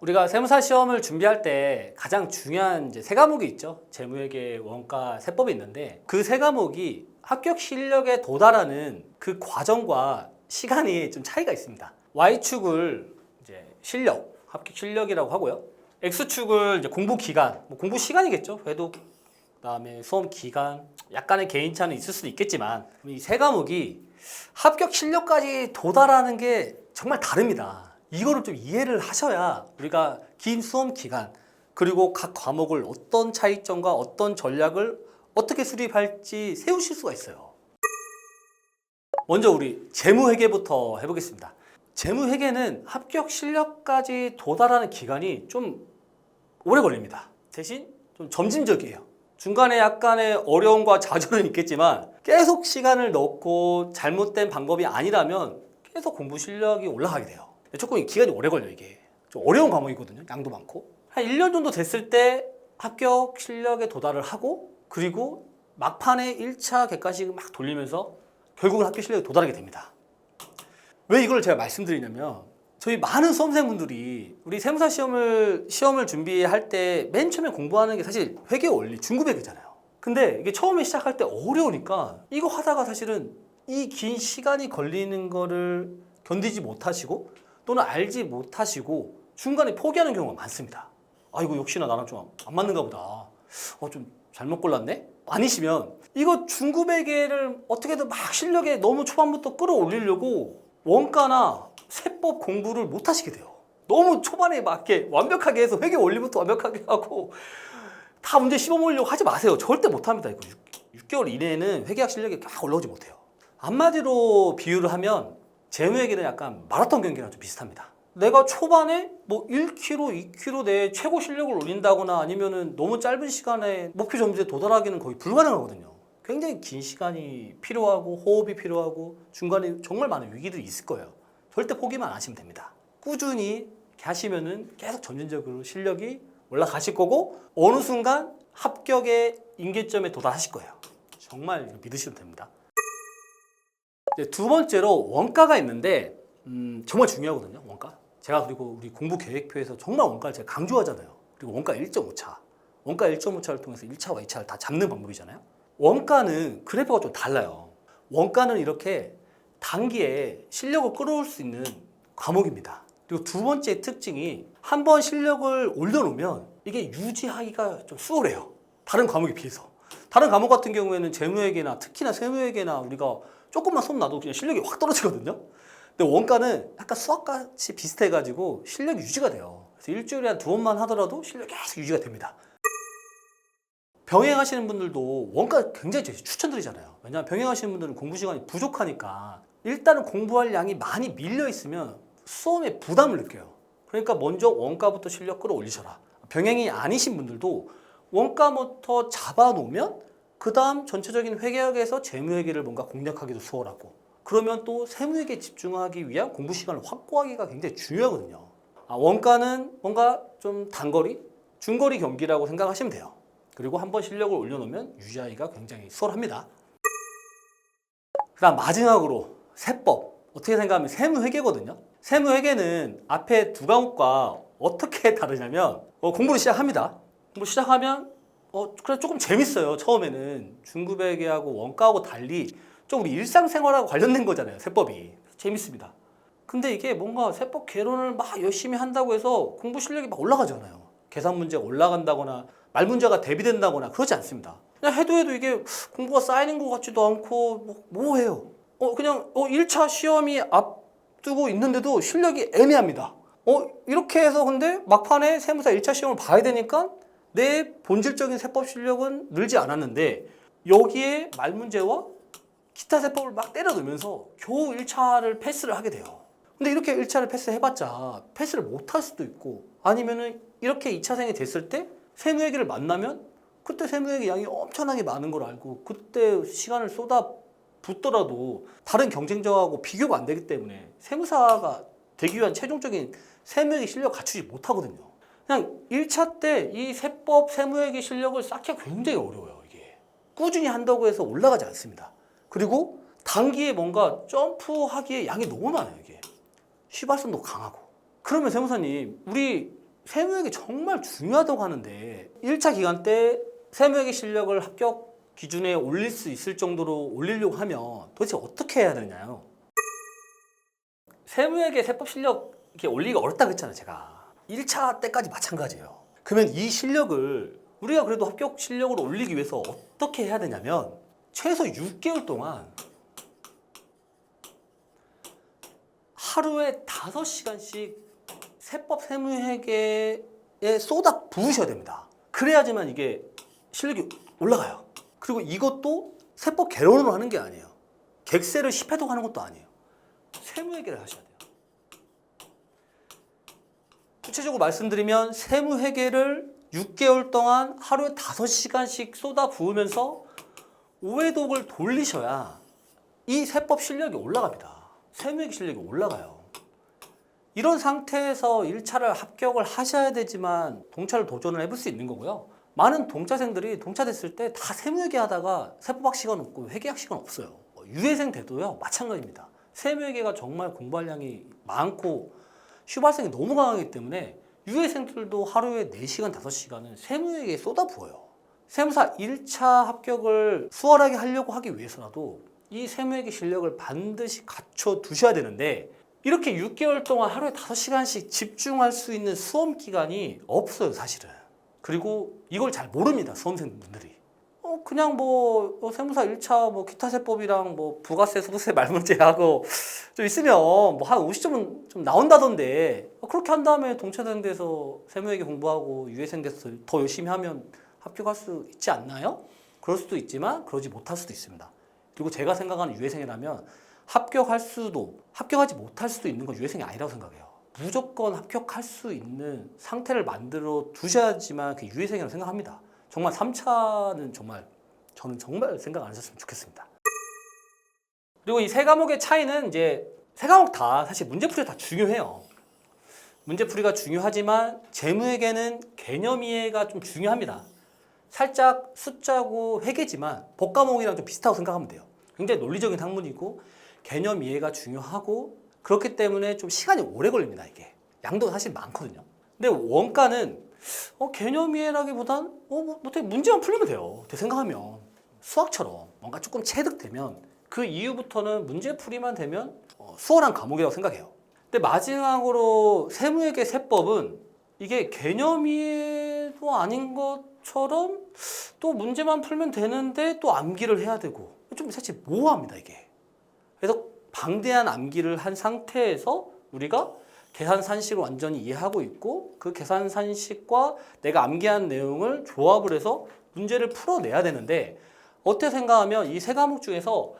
우리가 세무사 시험을 준비할 때 가장 중요한 이제 세 과목이 있죠. 재무회계, 원가, 세법이 있는데 그 세 과목이 합격 실력에 도달하는 그 과정과 시간이 좀 차이가 있습니다. Y축을 이제 실력, 합격 실력이라고 하고요. X축을 이제 공부 기간, 뭐 공부 시간이겠죠. 회독, 그다음에 수험 기간, 약간의 개인차는 있을 수도 있겠지만 이 세 과목이 합격 실력까지 도달하는 게 정말 다릅니다. 이거를 좀 이해를 하셔야 우리가 긴 수험 기간 그리고 각 과목을 어떤 차이점과 어떤 전략을 어떻게 수립할지 세우실 수가 있어요. 먼저 우리 재무회계부터 해보겠습니다. 재무회계는 합격 실력까지 도달하는 기간이 좀 오래 걸립니다. 대신 좀 점진적이에요. 중간에 약간의 어려움과 좌절은 있겠지만 계속 시간을 넣고 잘못된 방법이 아니라면 계속 공부 실력이 올라가게 돼요. 조금 기간이 오래 걸려요. 이게 좀 어려운 과목이거든요. 양도 많고 한 1년 정도 됐을 때 합격 실력에 도달을 하고 그리고 막판에 1차 객관식을 막 돌리면서 결국은 합격 실력에 도달하게 됩니다. 왜 이걸 제가 말씀드리냐면 저희 많은 수험생분들이 우리 세무사 시험을 준비할 때 맨 처음에 공부하는 게 사실 회계 원리, 중급회계잖아요. 근데 이게 처음에 시작할 때 어려우니까 이거 하다가 사실은 이 긴 시간이 걸리는 거를 견디지 못하시고 또는 알지 못하시고 중간에 포기하는 경우가 많습니다. 아 이거 역시나 나랑 좀 안 맞는가 보다. 좀 잘못 골랐네? 아니시면 이거 중급회계를 어떻게든 막 실력에 너무 초반부터 끌어올리려고 원가나 세법 공부를 못 하시게 돼요. 너무 초반에 막 이렇게 완벽하게 해서 회계 원리부터 완벽하게 하고 다 문제 씹어먹으려고 하지 마세요. 절대 못 합니다. 이거 6개월 이내에는 회계학 실력이 막 올라오지 못해요. 한마디로 비유를 하면 재무회계는 약간 마라톤 경기랑 좀 비슷합니다. 내가 초반에 뭐 1km, 2km 내에 최고 실력을 올린다거나 아니면은 너무 짧은 시간에 목표 점수에 도달하기는 거의 불가능하거든요. 굉장히 긴 시간이 필요하고 호흡이 필요하고 중간에 정말 많은 위기들이 있을 거예요. 절대 포기만 안 하시면 됩니다. 꾸준히 하시면은 계속 점진적으로 실력이 올라가실 거고 어느 순간 합격의 임계점에 도달하실 거예요. 정말 믿으시면 됩니다. 두 번째로 원가가 있는데 정말 중요하거든요. 원가. 제가 그리고 우리 공부 계획표에서 정말 원가를 제가 강조하잖아요. 그리고 원가 1.5차. 원가 1.5차를 통해서 1차와 2차를 다 잡는 방법이잖아요. 원가는 그래프가 좀 달라요. 원가는 이렇게 단기에 실력을 끌어올 수 있는 과목입니다. 그리고 두 번째 특징이 한 번 실력을 올려놓으면 이게 유지하기가 좀 수월해요. 다른 과목에 비해서. 다른 과목 같은 경우에는 재무회계나 특히나 세무회계나 우리가 조금만 손 놔도 그냥 실력이 확 떨어지거든요. 근데 원가는 약간 수학같이 비슷해가지고 실력이 유지가 돼요. 그래서 일주일에 한 2번만 하더라도 실력이 계속 유지가 됩니다. 병행하시는 분들도 원가 굉장히 추천드리잖아요. 왜냐하면 병행하시는 분들은 공부 시간이 부족하니까 일단은 공부할 양이 많이 밀려 있으면 수험에 부담을 느껴요. 그러니까 먼저 원가부터 실력 끌어올리셔라. 병행이 아니신 분들도 원가부터 잡아놓으면 그 다음 전체적인 회계학에서 재무회계를 뭔가 공략하기도 수월하고 그러면 또 세무회계에 집중하기 위한 공부 시간을 확보하기가 굉장히 중요하거든요. 원가는 뭔가 좀 단거리, 중거리 경기라고 생각하시면 돼요. 그리고 한번 실력을 올려놓으면 유지하기가 굉장히 수월합니다. 그 다음 마지막으로 세법. 어떻게 생각하면 세무회계거든요. 세무회계는 앞에 두 과목과 어떻게 다르냐면 공부를 시작합니다. 공부 시작하면 그래 조금 재밌어요. 처음에는 중급회계하고 원가하고 달리 좀 우리 일상생활하고 관련된 거잖아요. 세법이 재밌습니다. 근데 이게 뭔가 세법 개론을 막 열심히 한다고 해서 공부 실력이 막 올라가잖아요. 계산 문제가 올라간다거나 말 문제가 대비된다거나 그러지 않습니다. 그냥 해도 이게 공부가 쌓이는 것 같지도 않고 뭐 해요. 그냥 1차 시험이 앞두고 있는데도 실력이 애매합니다. 이렇게 해서 근데 막판에 세무사 1차 시험을 봐야 되니까 내 본질적인 세법 실력은 늘지 않았는데 여기에 말 문제와 기타 세법을 막 때려 넣으면서 겨우 1차를 패스를 하게 돼요. 근데 이렇게 1차를 패스해봤자 패스를 못할 수도 있고 아니면은 이렇게 2차생이 됐을 때 세무회계를 만나면 그때 세무회계 양이 엄청나게 많은 걸 알고 그때 시간을 쏟아 붓더라도 다른 경쟁자하고 비교가 안 되기 때문에 세무사가 되기 위한 최종적인 세무회계 실력 갖추지 못하거든요. 그냥 1차 때 이 세법 세무회계 실력을 쌓기가 굉장히 어려워요. 이게 꾸준히 한다고 해서 올라가지 않습니다. 그리고 단기에 뭔가 점프하기에 양이 너무 많아요. 이게 휘발성도 강하고. 그러면 세무사님 우리 세무회계 정말 중요하다고 하는데 1차 기간 때 세무회계 실력을 합격 기준에 올릴 수 있을 정도로 올리려고 하면 도대체 어떻게 해야 되냐요? 세무회계 세법 실력 이렇게 올리기가 어렵다고 했잖아요, 제가. 1차 때까지 마찬가지예요. 그러면 이 실력을 우리가 그래도 합격 실력을 올리기 위해서 어떻게 해야 되냐면 최소 6개월 동안 하루에 5시간씩 세법 세무회계에 쏟아 부으셔야 됩니다. 그래야지만 이게 실력이 올라가요. 그리고 이것도 세법 개론으로 하는 게 아니에요. 객세를 10회독 하는 것도 아니에요. 세무회계를 하셔야 돼요. 구체적으로 말씀드리면 세무회계를 6개월 동안 하루에 5시간씩 쏟아 부으면서 5회독을 돌리셔야 이 세법 실력이 올라갑니다. 세무회계 실력이 올라가요. 이런 상태에서 1차를 합격을 하셔야 되지만 동차를 도전을 해볼 수 있는 거고요. 많은 동차생들이 동차 됐을 때 다 세무회계 하다가 세법학 시간 없고 회계학 시간 없어요. 유예생 돼도요 마찬가지입니다. 세무회계가 정말 공부할 양이 많고 휴발성이 너무 강하기 때문에 유예생들도 하루에 4시간, 5시간은 세무회계에 쏟아부어요. 세무사 1차 합격을 수월하게 하려고 하기 위해서라도 이 세무회계 실력을 반드시 갖춰 두셔야 되는데 이렇게 6개월 동안 하루에 5시간씩 집중할 수 있는 수험 기간이 없어요, 사실은. 그리고 이걸 잘 모릅니다, 수험생분들이. 그냥 뭐 세무사 1차 뭐 기타 세법이랑 뭐 부가세, 소득세 말문제하고 좀 있으면 뭐 한 50점은 좀 나온다던데 그렇게 한 다음에 동차생 돼서 세무회계 공부하고 유예생 돼서 더 열심히 하면 합격할 수 있지 않나요? 그럴 수도 있지만 그러지 못할 수도 있습니다. 그리고 제가 생각하는 유예생이라면 합격할 수도 합격하지 못할 수도 있는 건 유예생이 아니라고 생각해요. 무조건 합격할 수 있는 상태를 만들어 두셔야지만 그 유예생이라고 생각합니다. 정말 3차는 저는 정말 생각 안 하셨으면 좋겠습니다. 그리고 이 세 과목의 차이는 이제 세 과목 다 사실 문제풀이가 다 중요해요. 문제풀이가 중요하지만 재무회계는 개념 이해가 좀 중요합니다. 살짝 숫자고 회계지만 법과목이랑 좀 비슷하다고 생각하면 돼요. 굉장히 논리적인 학문이고 개념 이해가 중요하고 그렇기 때문에 좀 시간이 오래 걸립니다. 이게 양도 사실 많거든요. 근데 원가는 개념 이해라기보단 어떻게 문제만 풀리면 돼요. 제 생각하면 수학처럼 뭔가 조금 체득되면 그 이후부터는 문제풀이만 되면 수월한 과목이라고 생각해요. 근데 마지막으로 세무회계 세법은 이게 개념 이해도 아닌 것처럼 또 문제만 풀면 되는데 또 암기를 해야 되고 좀 사실 모호합니다 이게. 그래서 방대한 암기를 한 상태에서 우리가 계산 산식을 완전히 이해하고 있고 그 계산 산식과 내가 암기한 내용을 조합을 해서 문제를 풀어내야 되는데 어떻게 생각하면 이 세 과목 중에서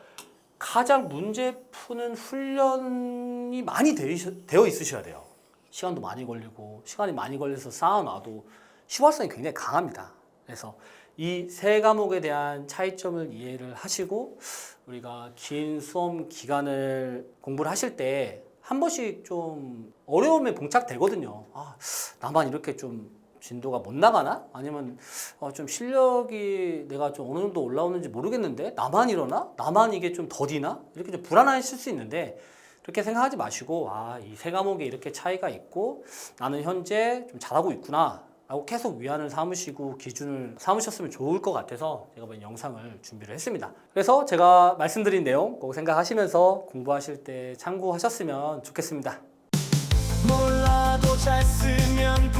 가장 문제 푸는 훈련이 많이 되어 있으셔야 돼요. 시간도 많이 걸리고 시간이 많이 걸려서 쌓아놔도 휴발성이 굉장히 강합니다. 그래서 이 세 과목에 대한 차이점을 이해를 하시고 우리가 긴 수험 기간을 공부를 하실 때 한 번씩 좀 어려움에 봉착되거든요. 나만 이렇게 좀 진도가 못 나가나? 아니면 좀 실력이 내가 좀 어느 정도 올라오는지 모르겠는데 나만 이러나? 나만 이게 좀 더디나? 이렇게 좀 불안하실 수 있는데 그렇게 생각하지 마시고 이 세 과목에 이렇게 차이가 있고 나는 현재 좀 잘하고 있구나 라고 계속 위안을 삼으시고 기준을 삼으셨으면 좋을 것 같아서 제가 이번 영상을 준비를 했습니다. 그래서 제가 말씀드린 내용 꼭 생각하시면서 공부하실 때 참고하셨으면 좋겠습니다. 몰라도 잘 쓰면